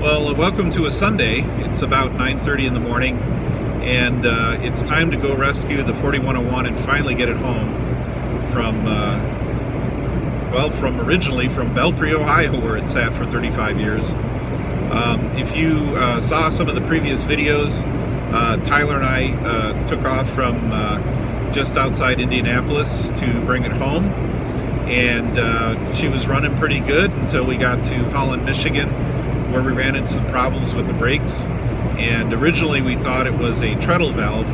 Well, welcome to a Sunday. It's about 9:30 in the morning, and it's time to go rescue the 4101 and finally get it home from, originally from Belpre, Ohio, where it sat for 35 years. If you saw some of the previous videos, Tyler and I took off from just outside Indianapolis to bring it home, and she was running pretty good until we got to Holland, Michigan, where we ran into some problems with the brakes. And originally we thought it was a treadle valve,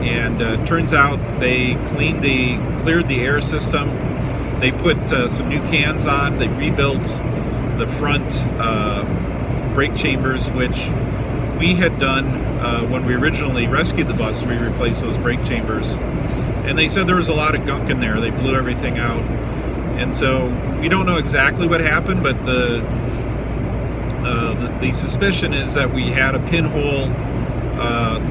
and turns out they cleared the air system. They put some new cans on. They rebuilt the front brake chambers, which we had done when we originally rescued the bus. We replaced those brake chambers, and they said there was a lot of gunk in there. They blew everything out, and so we don't know exactly what happened, but the suspicion is that we had a pinhole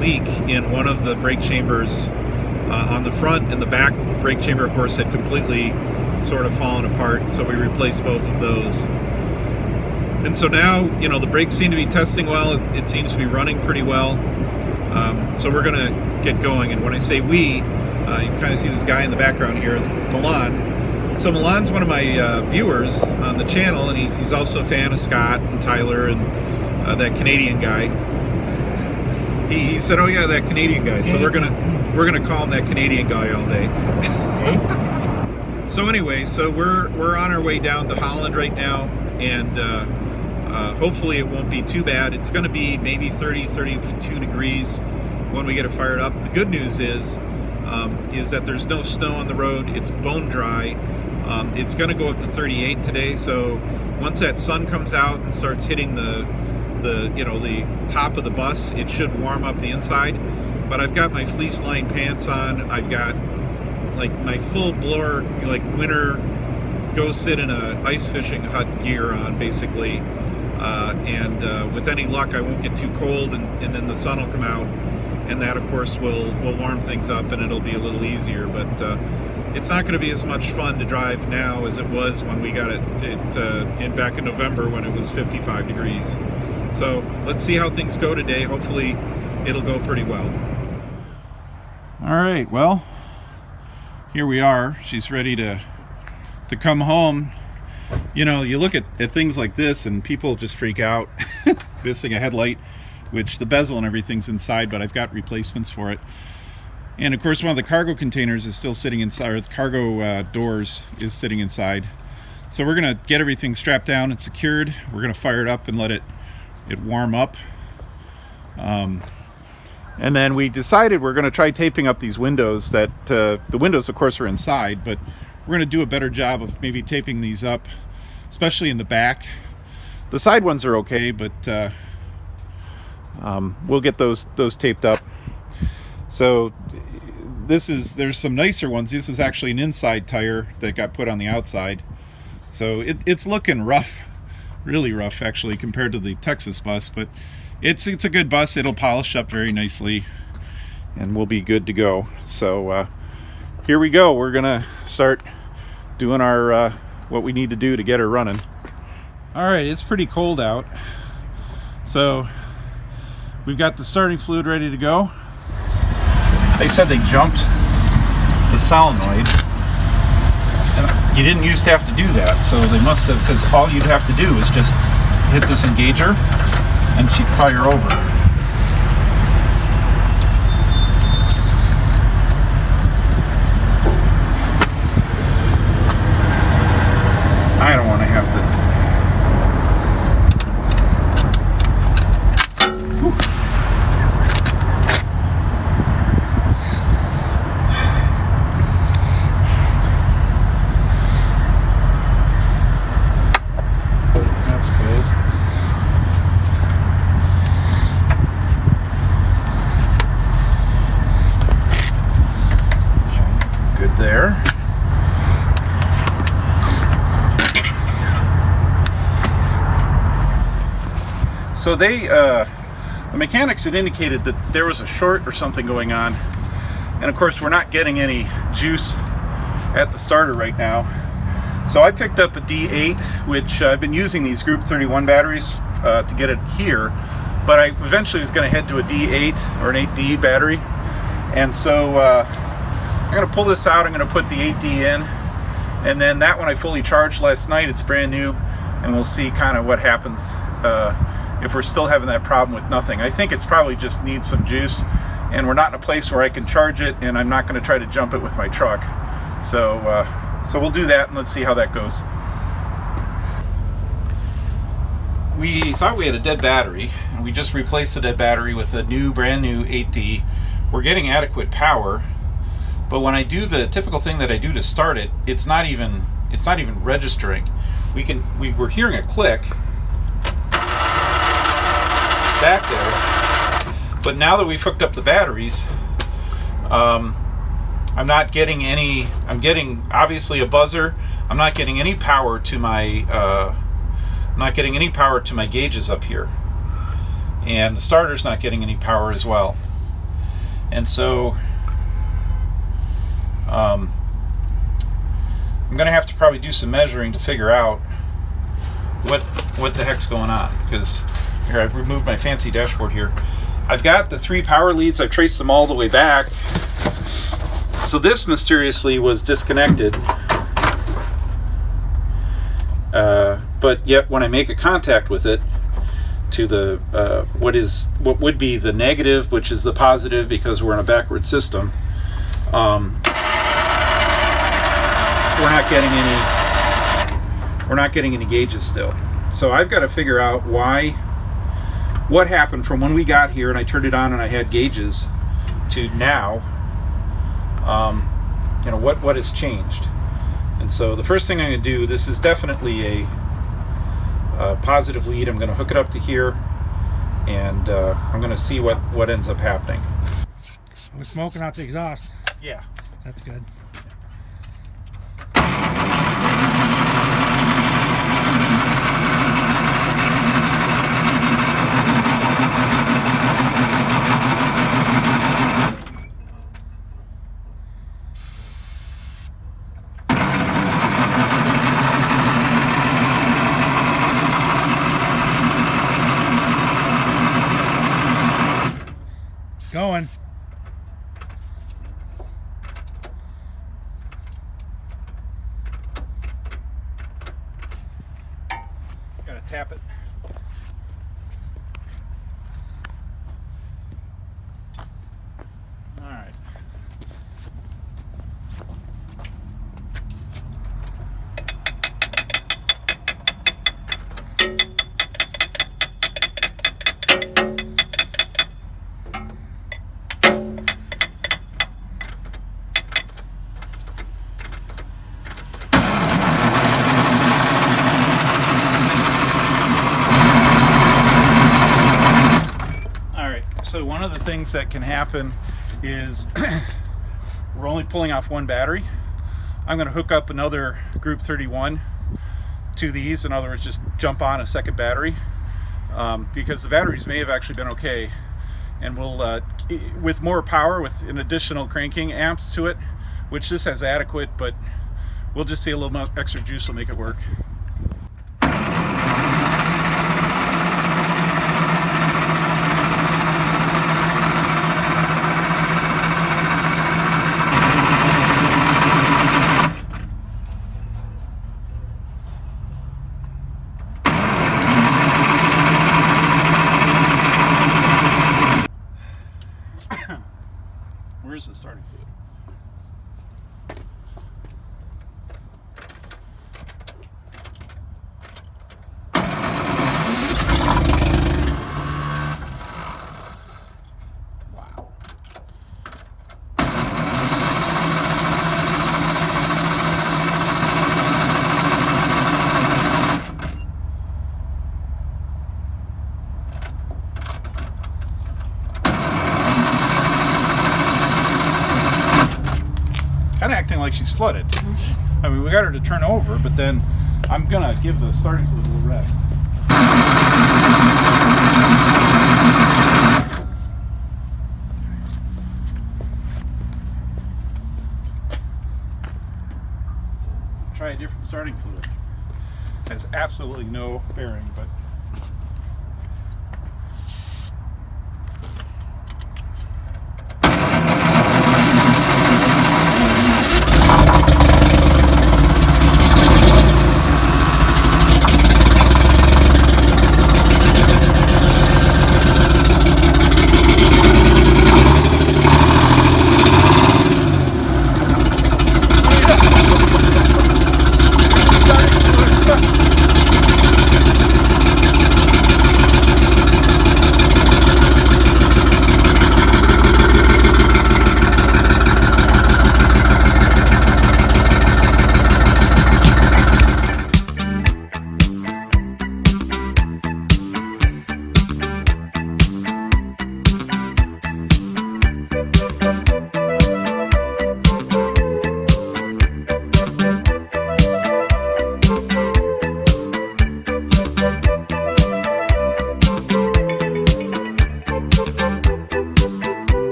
leak in one of the brake chambers on the front, and the back brake chamber, of course, had completely sort of fallen apart, so we replaced both of those. And so now, you know, the brakes seem to be testing well. It seems to be running pretty well. So we're gonna get going. And when I say we, you can kind of see this guy in the background here is Milan. So Milan's one of my viewers on the channel, and he's also a fan of Scott and Tyler and that Canadian guy. He said, "Oh yeah, that Canadian guy." So we're gonna call him that Canadian guy all day. So anyway, so we're on our way down to Holland right now, and hopefully it won't be too bad. It's going to be maybe 32 degrees when we get it fired up. The good news is that there's no snow on the road. It's bone dry. It's going to go up to 38 today. So once that sun comes out and starts hitting the top of the bus, it should warm up the inside. But I've got my fleece lined pants on. I've got like my full blower, like winter go sit in a ice fishing hut gear on, basically. And with any luck, I won't get too cold, and then the sun will come out, and that, of course, will warm things up, and it'll be a little easier. But it's not going to be as much fun to drive now as it was when we got it back in November when it was 55 degrees. So let's see how things go today. Hopefully it'll go pretty well. All right, well, here we are. She's ready to come home. You know, you look at things like this and people just freak out. Missing a headlight, which the bezel and everything's inside, but I've got replacements for it. And of course, one of the cargo containers is still sitting inside, or the cargo doors is sitting inside. So we're gonna get everything strapped down and secured. We're gonna fire it up and let it warm up. And then we decided we're gonna try taping up these windows. That the windows, of course, are inside, but we're going to do a better job of maybe taping these up, especially in the back. The side ones are okay, but we'll get those taped up. So there's some nicer ones. This is actually an inside tire that got put on the outside. So it's looking rough, really rough actually, compared to the Texas bus, but it's a good bus. It'll polish up very nicely and we'll be good to go. So here we go. We're gonna start doing our what we need to do to get her running. All right, it's pretty cold out, so we've got the starting fluid ready to go. They said they jumped the solenoid, and you didn't used to have to do that, so they must have, because all you'd have to do is just hit this engager and she'd fire over. I don't want to have to. Whew. That's good. Okay, good there. So the mechanics had indicated that there was a short or something going on, and of course we're not getting any juice at the starter right now. So I picked up a D8, which I've been using these Group 31 batteries to get it here, but I eventually was going to head to a D8 or an 8D battery, and so I'm going to pull this out. I'm going to put the 8D in, and then that one I fully charged last night. It's brand new, and we'll see kind of what happens if we're still having that problem with nothing. I think it's probably just needs some juice, and we're not in a place where I can charge it, and I'm not going to try to jump it with my truck. So we'll do that, and let's see how that goes. We thought we had a dead battery, and we just replaced the dead battery with a brand new 8D. We're getting adequate power, but when I do the typical thing that I do to start it, it's not even registering. We're hearing a click back there, but now that we've hooked up the batteries, I'm not getting any. I'm getting obviously a buzzer. I'm not getting any power to my. I'm not getting any power to my gauges up here, and the starter's not getting any power as well. And so I'm going to have to probably do some measuring to figure out what the heck's going on. Because here, I've removed my fancy dashboard here. I've got the 3 power leads. I've traced them all the way back. So this mysteriously was disconnected. But yet when I make a contact with it to the what would be the negative, which is the positive because we're in a backward system, we're not getting any gauges still. So I've got to figure out what happened from when we got here and I turned it on and I had gauges to now. What has changed. And so the first thing I'm going to do, this is definitely a positive lead. I'm going to hook it up to here, and I'm going to see what ends up happening. We're smoking out the exhaust. Yeah. That's good. Going. Gotta tap it. All right. So one of the things that can happen is we're only pulling off one battery. I'm going to hook up another Group 31 to these. In other words, just jump on a second battery because the batteries may have actually been okay. And we'll, with more power, with an additional cranking amps to it, which this has adequate, but we'll just see a little more extra juice will make it work. Where's the starting fluid? Wow. Kind of acting like she's flooded. I mean, we got her to turn over, but then I'm gonna give the starting fluid a little rest. Try a different starting fluid. Has absolutely no bearing, but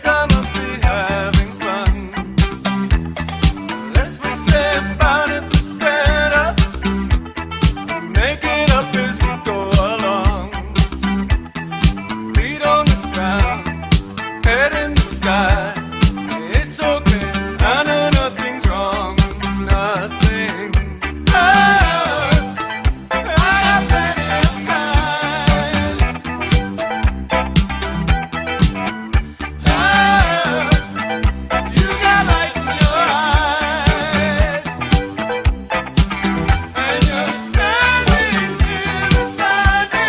guess I must be having fun. The less we say about it, the better. Make it up as we go along. Feet on the ground, head in the sky. It's okay, I know nothing's wrong, nothing. Oh, I got plenty of time. Oh, you got light in your eyes, and you're standing here beside me.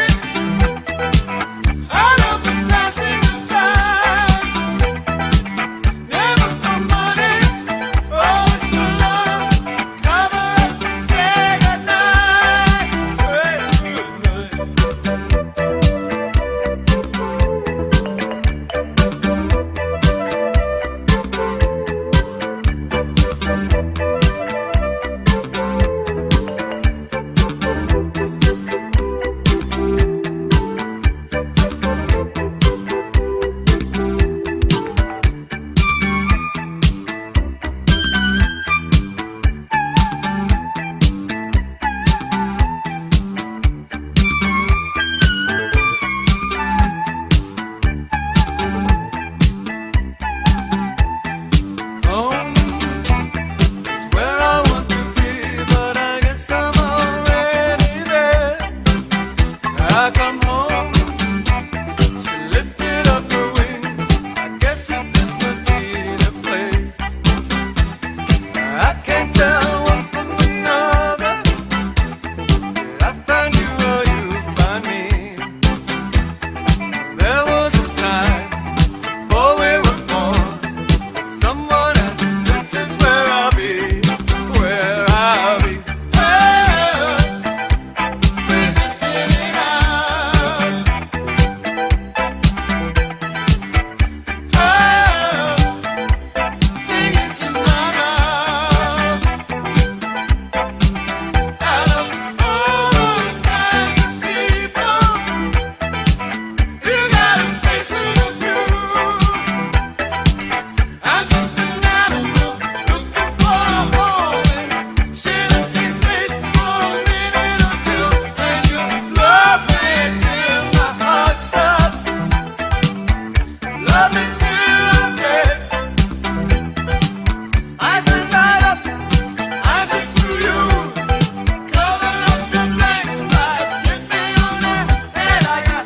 I love the passing of time, never for money, always for love. Cover up and say goodnight, say goodnight. Home is where I want to be, but I guess I'm already there. I come home, she lifted up her wings. I guess that this must be the place. I can't tell one from another. Did I find you or you find me? There was a time before we were born. Someone else, this is where I'll be, where I'll be. Oh, we're just getting out. Oh, sing it to my mouth. Out of all those kinds of people, you got a face with a view. I'm just an animal looking for a home, and shouldn't see space for a minute or two. And you love me till my heart stops. Love me till I'm dead. I sit right up, I sit through you. Cover up the blank spots, get me on that head I got.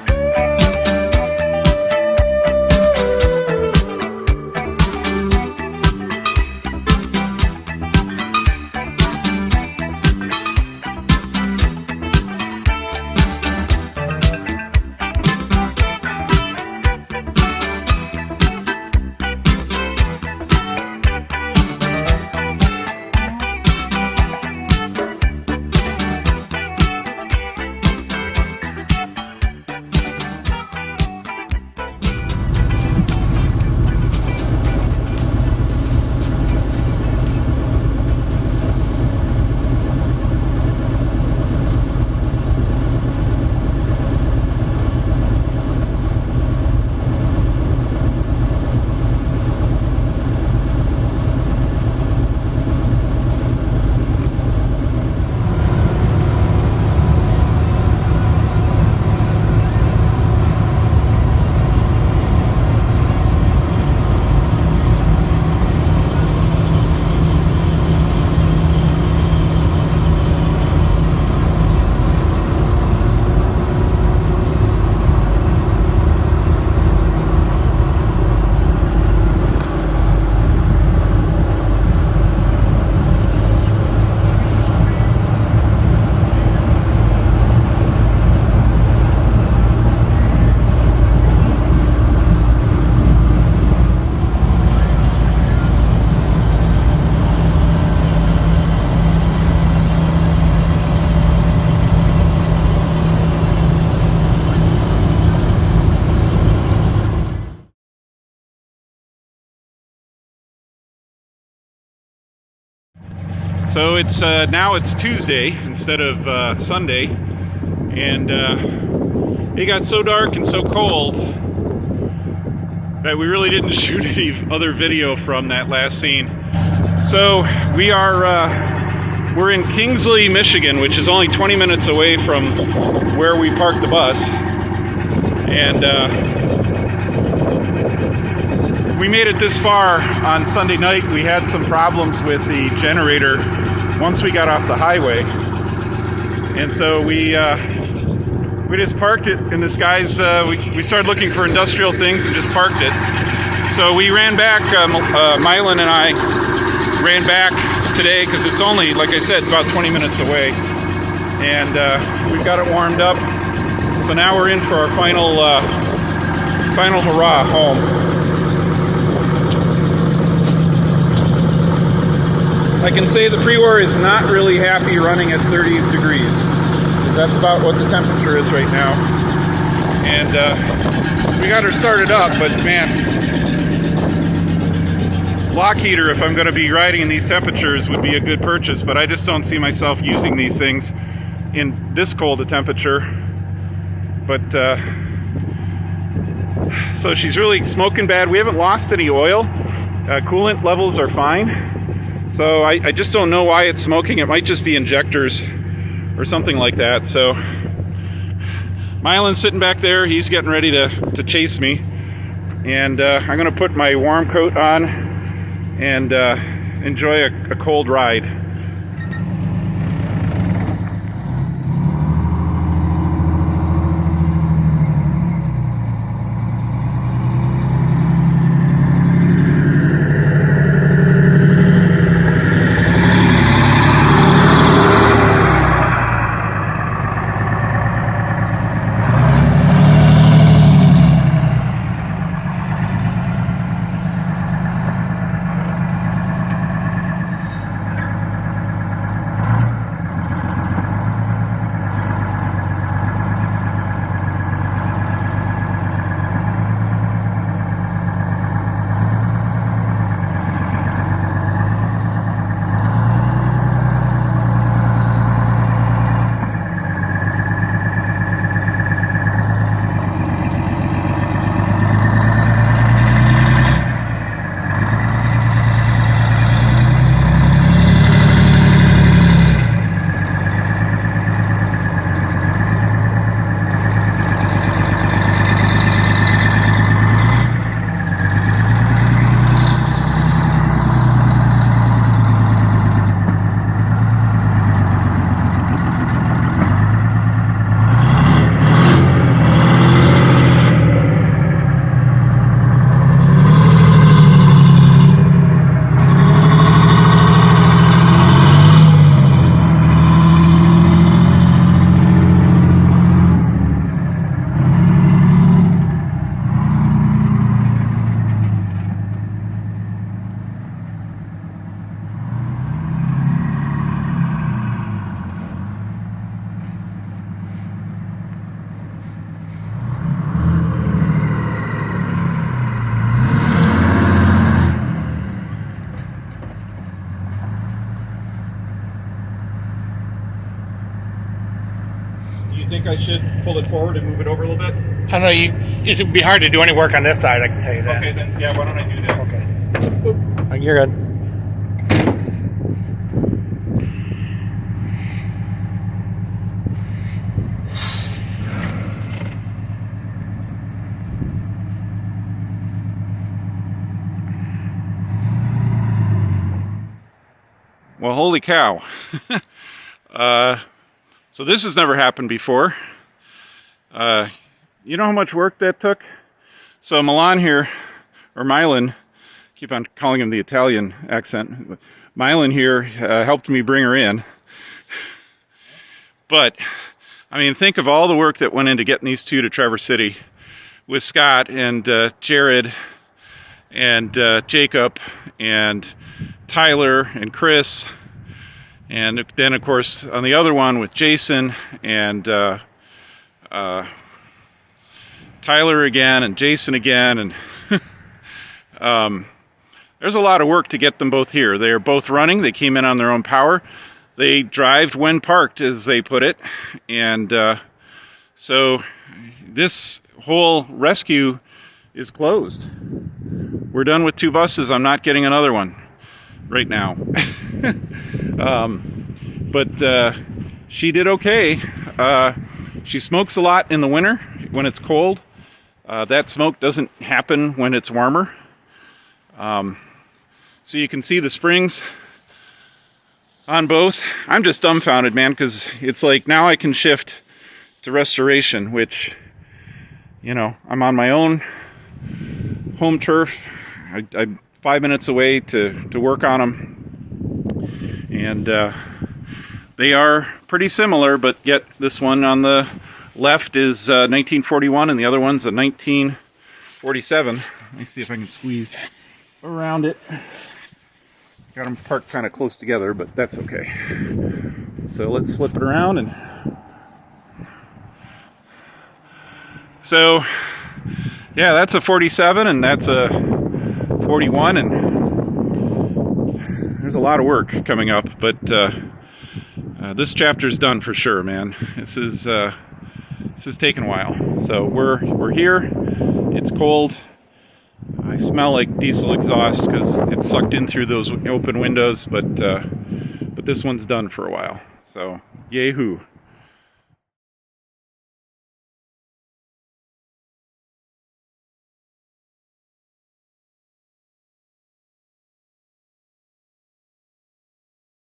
So it's now it's Tuesday instead of Sunday, and it got so dark and so cold Right, we really didn't shoot any other video from that last scene. So we are we're in Kingsley, Michigan, which is only 20 minutes away from where we parked the bus. And we made it this far on Sunday night. We had some problems with the generator once we got off the highway. And so we just parked it, and this guy's, we started looking for industrial things and just parked it. So we ran back, Milan and I ran back today because it's only, like I said, about 20 minutes away. And we've got it warmed up. So now we're in for our final hurrah home. I can say the PreWar is not really happy running at 30 degrees. That's about what the temperature is right now. And we got her started up, but man, block heater, if I'm going to be riding in these temperatures, would be a good purchase, but I just don't see myself using these things in this cold a temperature. But so she's really smoking bad. We haven't lost any oil. Coolant levels are fine. So I just don't know why it's smoking. It might just be injectors or something like that. So Milan's sitting back there. He's getting ready to chase me. And I'm going to put my warm coat on and enjoy a cold ride. You think I should pull it forward and move it over a little bit? I don't know, it would be hard to do any work on this side, I can tell you that. Okay, then, yeah, why don't I do that? Okay. You're good. Well, holy cow. So this has never happened before. You know how much work that took? So Milan here, or Milan, keep on calling him the Italian accent. Milan here helped me bring her in. But, I mean, think of all the work that went into getting these two to Traverse City with Scott and Jared and Jacob and Tyler and Chris, and then of course on the other one with Jason and Tyler again and Jason again, and there's a lot of work to get them both here. They are both running. They came in on their own power. They drived when parked, as they put it, and so this whole rescue is closed. We're done with 2 buses. I'm not getting another one right now. But she did okay. She smokes a lot in the winter when it's cold. That smoke doesn't happen when it's warmer. So you can see the springs on both. I'm just dumbfounded, man, because it's like now I can shift to restoration, which, you know, I'm on my own home turf. I'm 5 minutes away to work on them. And they are pretty similar, but yet this one on the left is 1941 and the other one's a 1947. Let me see if I can squeeze around it. Got them parked kind of close together, but that's okay. So let's flip it around. And so, yeah, that's a 47 and that's a 41, and there's a lot of work coming up, but this chapter's done for sure, man. This is taking a while. So we're here. It's cold. I smell like diesel exhaust because it sucked in through those open windows, but this one's done for a while. So, yay-hoo.